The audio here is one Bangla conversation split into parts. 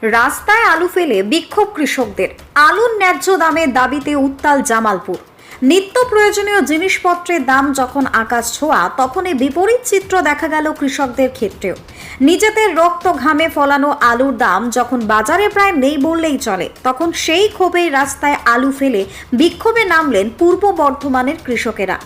রাস্তায় আলু ফেলে বিক্ষোভ কৃষকদের। আলুর ন্যায্য দামের দাবিতে উত্তাল জামালপুর। নিত্য প্রয়োজনীয় জিনিসপত্রের দাম যখন আকাশ ছোঁয়া, তখন এই বিপরীত চিত্র দেখা গেল কৃষকদের ক্ষেত্রেও। নিজেদের রক্ত ঘামে ফলানো আলুর দাম যখন বাজারে প্রায় নেই বললেই চলে, তখন সেই ক্ষোভেই রাস্তায় আলু ফেলে বিক্ষোভে নামলেন পূর্ব বর্ধমানের কৃষকেরা।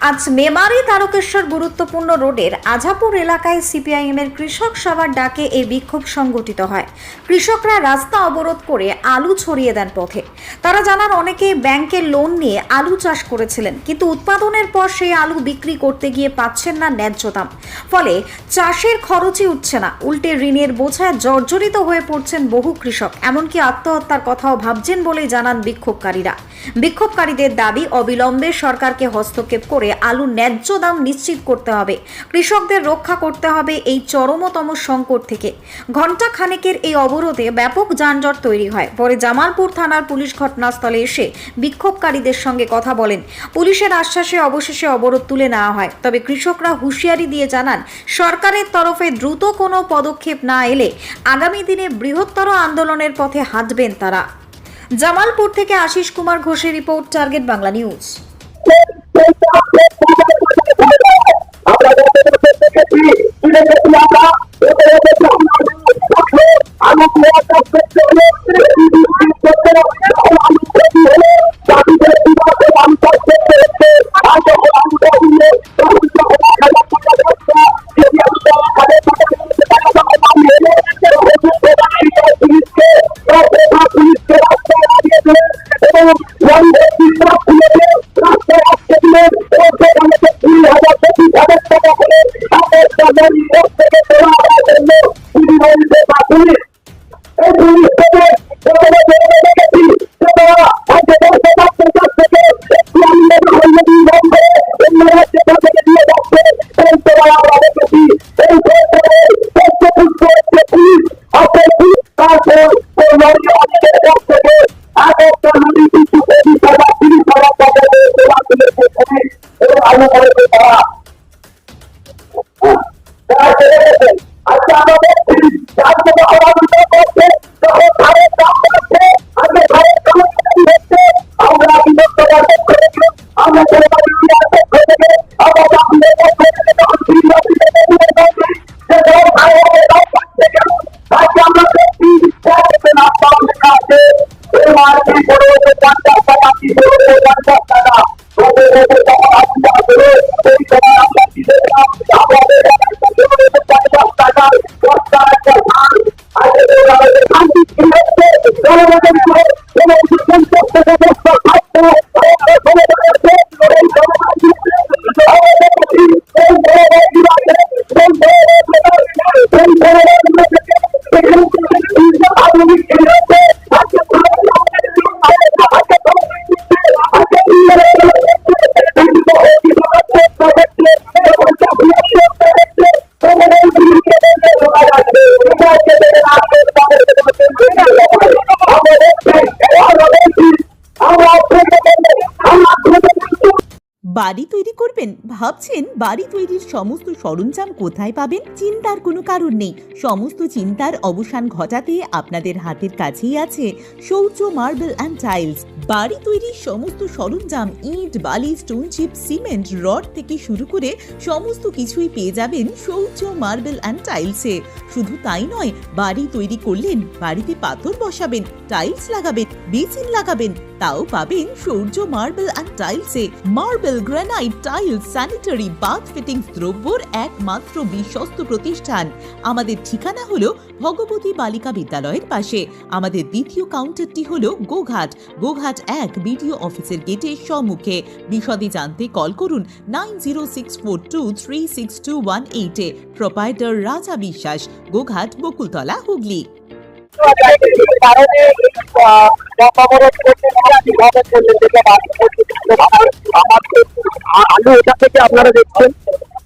আজ মেমারি তারকেশ্বর গুরুত্বপূর্ণ রোডের আজাপুর এলাকায় সিপিআইএমের কৃষক সভার ডাকে এই বিক্ষোভ সংগঠিত হয়। কৃষকরা রাস্তা অবরোধ করে আলু ছড়িয়ে দেন পথে। তারা জানান, অনেকেই ব্যাংকের লোন নিয়ে আলু চাষ করেছিলেন, কিন্তু উৎপাদনের পর সেই আলু বিক্রি করতে গিয়ে পাচ্ছেন না ন্যায্য দাম। ফলে চাষের খরচই উঠছে না, উল্টে ঋণের বোঝায় জর্জরিত হয়ে পড়ছেন বহু কৃষক। এমনকি আত্মহত্যার কথাও ভাবছেন বলেই জানান বিক্ষোভকারীরা। বিক্ষোভকারীদের দাবি, অবিলম্বে সরকারকে হস্তক্ষেপ করে আলুর ন্যায্য দাম নিশ্চিত করতে হবে। কৃষকদের রক্ষা করতে হবে এই চরমতম সংকট থেকে। ঘণ্টা খানেকের এই অবরোধে ব্যাপক যানজট তৈরি হয়। পরে জামালপুর থানার পুলিশ ঘটনাস্থলে এসে বিক্ষোভকারীদের সঙ্গে কথা বলেন। পুলিশের আশ্বাসে অবশেষে অবরোধ তুলে নেওয়া হয়। তবে কৃষকরা হুঁশিয়ারি দিয়ে জানান, সরকারের তরফে দ্রুত কোনো পদক্ষেপ না এলে আগামী দিনে বৃহত্তর আন্দোলনের পথে হাঁটবেন তারা। জামালপুর থেকে আশিস কুমার ঘোষের রিপোর্ট, টার্গেট বাংলা নিউজ। বাড়ি তৈরি করবেন? ভাবছেন বাড়ি তৈরির সমস্ত সরঞ্জাম কোথায় পাবেন? চিন্তার কোনো কারণ নেই। সমস্ত চিন্তার অবসান ঘটাতে আপনাদের হাতের কাছেই আছে শৌর্য মার্বেল অ্যান্ড টাইলস। বাড়ি তৈরির সমস্ত সরঞ্জাম, ইট, বালি, স্টোন চিপ, সিমেন্ট, রড থেকে শুরু করে সমস্ত কিছুই পেয়ে যাবেন শৌর্য মার্বেল অ্যান্ড টাইলসে। শুধু তাই নয়, বাড়ি তৈরি করলেন, বাড়িতে পাথর বসাবেন, টাইলস লাগাবেন, বেসিন লাগাবেন, তাও পাবেন শৌর্য মার্বেল অ্যান্ড টাইলসে। Marble, granite, tiles, sanitary, bath fittings দ্রব্যর একমাত্র বিশ্বস্ত প্রতিষ্ঠান। আমাদের ঠিকানা হলো ভগবতী বালিকা বিদ্যালয়ের পাশে। আমাদের দ্বিতীয় কাউন্টারটি হলো গোঘাট 1 বিডিও অফিসের গেটের সম্মুখে। বিশদে জানতে কল করুন 9064236218 এ। প্রোপাইটার রাজা বিশ্বাস, গোঘাট, বকুলতলা, হুগলি। আলু এটা থেকে আপনারা দেখছেন,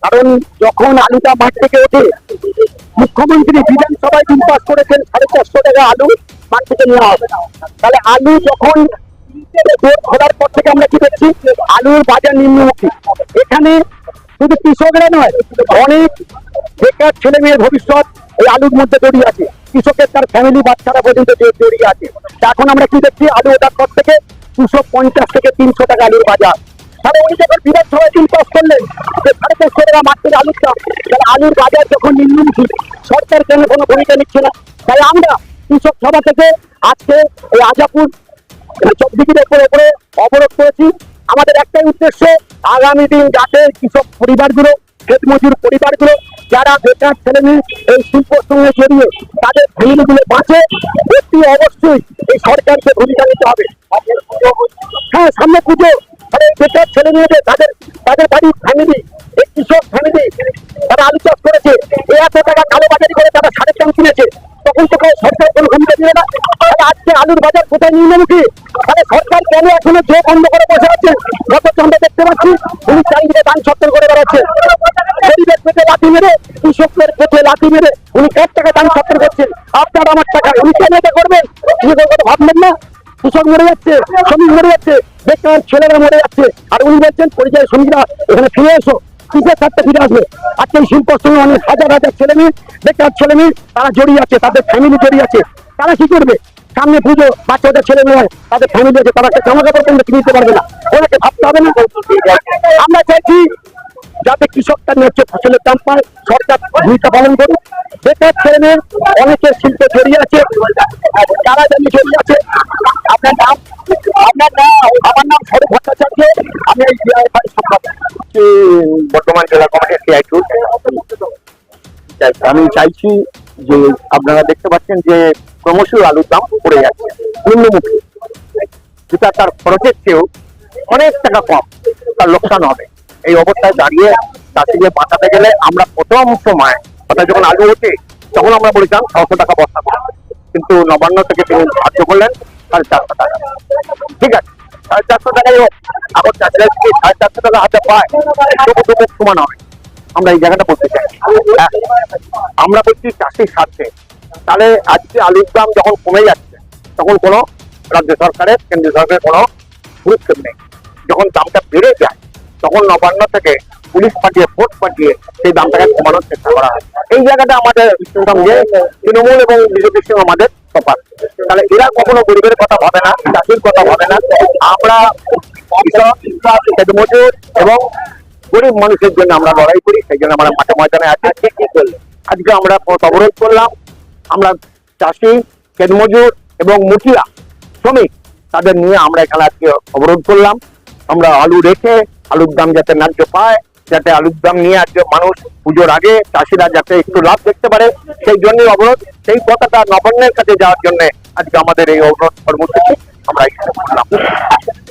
কারণ যখন আলুটা মাঠ থেকে ওঠে, মুখ্যমন্ত্রী বিধানসভায় বিল পাস করেছেন 450 টাকা আলু মাঠ থেকে নেওয়া হবে। তাহলে আলু যখন খোলার পর থেকে আমরা কি দেখছি, আলুর বাজার নিম্নমুখী। এখানে শুধু কৃষকরা নয়, অনেক বেকার ছেলে মেয়ের ভবিষ্যৎ, এই আলুর মধ্যে জড়িয়ে আছে, কৃষকের তার ফ্যামিলি বাচ্চারা পর্যন্ত জড়িয়ে আছে। তা এখন আমরা কি দেখছি, আলু ওঠার পর থেকে 250 থেকে 300 টাকা আলুর বাজার। তাহলে উনি যখন বিধানসভায় বিল পাস করলেন যে 450 টাকা মাত্র আলুর দাম, তাহলে আলুর বাজার যখন নিম্নমুখী, সরকার কেন কোনো ভূমিকা নিচ্ছে না? তাই আমরা কৃষক সভা থেকে আজকে এই আজাপুর চকদিঘির উপরে অবরোধ করেছি। আমাদের একটাই উদ্দেশ্য, আগামী দিন যাতে কৃষক পরিবারগুলো, ক্ষেত মজুর পরিবারগুলো, যারা বেকার ছেলেমেয়ে এই শিল্পের সঙ্গে জড়িয়ে তাদের ফ্যামিলিগুলো বাঁচে, অতি অবশ্যই এই সরকারকে ভূমিকা নিতে হবে। হ্যাঁ, সামনে পুজো, মানে বেকার ছেলে মেয়েদের তাদের তাদের বাড়ির ফ্যামিলি, এই কৃষক ফ্যামিলি, তারা আলু চাষ করেছে, এই এত টাকা কালোবাজারি করে তারা সারের দাম কিনেছে, তখন তো সরকার কোনো ভূমিকা দিবে না। তাহলে আজকে আলুর বাজার কোথায় নিম্নমুখী? তাহলে সরকার কেন এখনো যে বন্ধ করে বসে আছে? গত আমরা দেখতে পাচ্ছি উনি চারিদিকে দান সত্তর করে বেড়াচ্ছে, গরিবের পেটে লাথি মেরে, কৃষকদের পেটে লাথি মেরে উনি 1 টাকা দান সত্তর করছেন। আপনার আমার টাকা উনি কেন এটা করবেন? নিজেদের কথা ভাবলেন না? কৃষক মরে যাচ্ছে, শ্রমিক মরে যাচ্ছে, বেকার ছেলেরা মরে যাচ্ছে, আর উনি বলছেন পরিযায়ী শ্রমিকরা এখানে ফিরে এসো, কিসের স্বার্থে ফিরে আসবে? আজকে এই শিল্পের সঙ্গে অনেক হাজার হাজার ছেলে মেয়ে, বেকার ছেলে মেয়ে তারা জড়িয়ে আছে, তাদের ফ্যামিলি জড়িয়ে আছে। তারা কি করবে? সামনে পুজো, বাচ্চাদের ছেলে মেয়ে, তাদের ফ্যামিলি আছে, তারা একটা জামা কাপড় পর্যন্ত কিনে দিতে পারবে না। ওনাকে ভাবতে হবে না? আমরা চাইছি যাতে কৃষক তার ন্যায্য ফসলের দাম পায়, সরকার ভূমিকা পালন করুক। বেকার ছেলে মেয়ে অনেকের শিল্পে জড়িয়ে আছে, যারা জানি জড়িয়ে আছে। আপনার নাম? আপনার নাম? আমার নাম স্বরূপ ভট্টাচার্য, আমি এই বর্তমান জেলা কমিটির সিআইটু। আমি চাইছি যে আপনারা দেখতে পাচ্ছেন যে ক্রমশ আলুর দাম পড়ে যাচ্ছে নিম্নমুখী, যেটা তার খরচের চেয়েও অনেক টাকা কম, তার লোকসান হবে। এই অবস্থায় দাঁড়িয়ে চাষিকে বাঁচাতে গেলে আমরা প্রথম সময়, অর্থাৎ যখন আলু হচ্ছে তখন আমরা বলেছিলাম 600 টাকা বস্তা করে, কিন্তু নবান্ন থেকে তিনি ধার্য করলেন 450 টাকা। ঠিক আছে, 450 টাকাই হোক, এখন চাষিরা যদি 450 টাকা হাতে পায় তবু সমান হবে। আমরা এই জায়গাটা বলতে চাই, আমরা বলছি চাষির স্বার্থে। তাহলে আজকে আলুর দাম যখন কমে যাচ্ছে তখন কোনো রাজ্য সরকারের, কেন্দ্রীয় সরকারের কোনো গুরুত্ব নেই। যখন দামটা বেড়ে যায় তখন নবান্ন থেকে পুলিশ পাঠিয়ে, ফোর্স পাঠিয়ে সেই দামটাকে কমানোর চেষ্টা করা হয়। এই জায়গাটা আমাদের সঙ্গে তৃণমূল এবং বিজেপির সঙ্গে আমাদের তফাৎ। তাহলে এরা কখনো গরিবের কথা ভাবে না, চাষির কথা ভাবে না। আমরা কৃষক, মজুর এবং গরিব মানুষের জন্য আমরা লড়াই করি, সেই জন্য আমরা মাঠে ময়দানে আছি। আজকে আমরা অবরোধ করলাম। আমরা চাষি, খেতমজুর এবং মুখিয়া শ্রমিক তাদের নিয়ে আমরা এখানে আজকে অবরোধ করলাম। আমরা আলু রেখে আলুর দাম যাতে ন্যায্য পায়, যাতে আলুর দাম নিয়ে আজকে মানুষ পুজোর আগে চাষিরা যাতে একটু লাভ দেখতে পারে, সেই জন্যই অবরোধ। সেই কথাটা নবান্নের কাছে যাওয়ার জন্য আজকে আমাদের এই অবরোধ কর্মসূচি আমরা এখানে করলাম।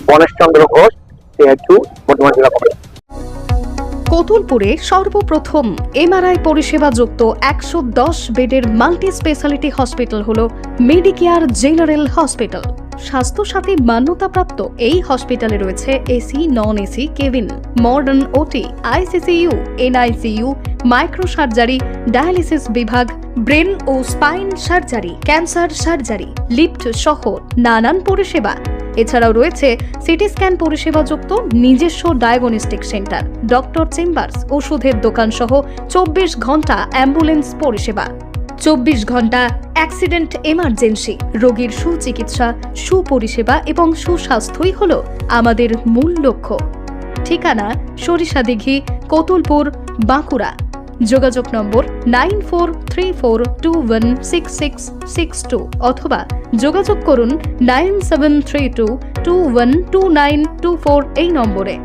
গণেশ চন্দ্র ঘোষ, সিআইটু, বর্ধমান জেলা কমিটি। কোতুলপুরে সর্বপ্রথম এমআরআই পরিষেবা যুক্ত 110 বেডের মাল্টি স্পেশালিটি হসপিটাল হল মেডিকেয়ার জেনারেল হসপিটাল। স্বাস্থ্যসাথী মান্যতাপ্রাপ্ত এই হসপিটালে রয়েছে AC, non AC cabin, modern OT, ICCU, NICU, micro surgery, dialysis বিভাগ, ব্রেন ও spine surgery, cancer surgery, lift সহ নানান পরিষেবা। এছাড়াও রয়েছে সিটি স্ক্যান পরিষেবা যুক্ত নিজস্ব ডায়াগনস্টিক সেন্টার, ডক্টর চেম্বার্স, ওষুধের দোকান সহ 24 ঘন্টা অ্যাম্বুলেন্স পরিষেবা, 24 ঘন্টা অ্যাক্সিডেন্ট এমার্জেন্সি। রোগীর সুচিকিৎসা, সুপরিষেবা এবং সুস্বাস্থ্যই হল আমাদের মূল লক্ষ্য। ঠিকানা সরিষাদিঘি, কোতুলপুর, বাঁকুড়া। যোগাযোগ নম্বর 9434216662 অথবা যোগাযোগ করুন 9732212924 এই নম্বরে।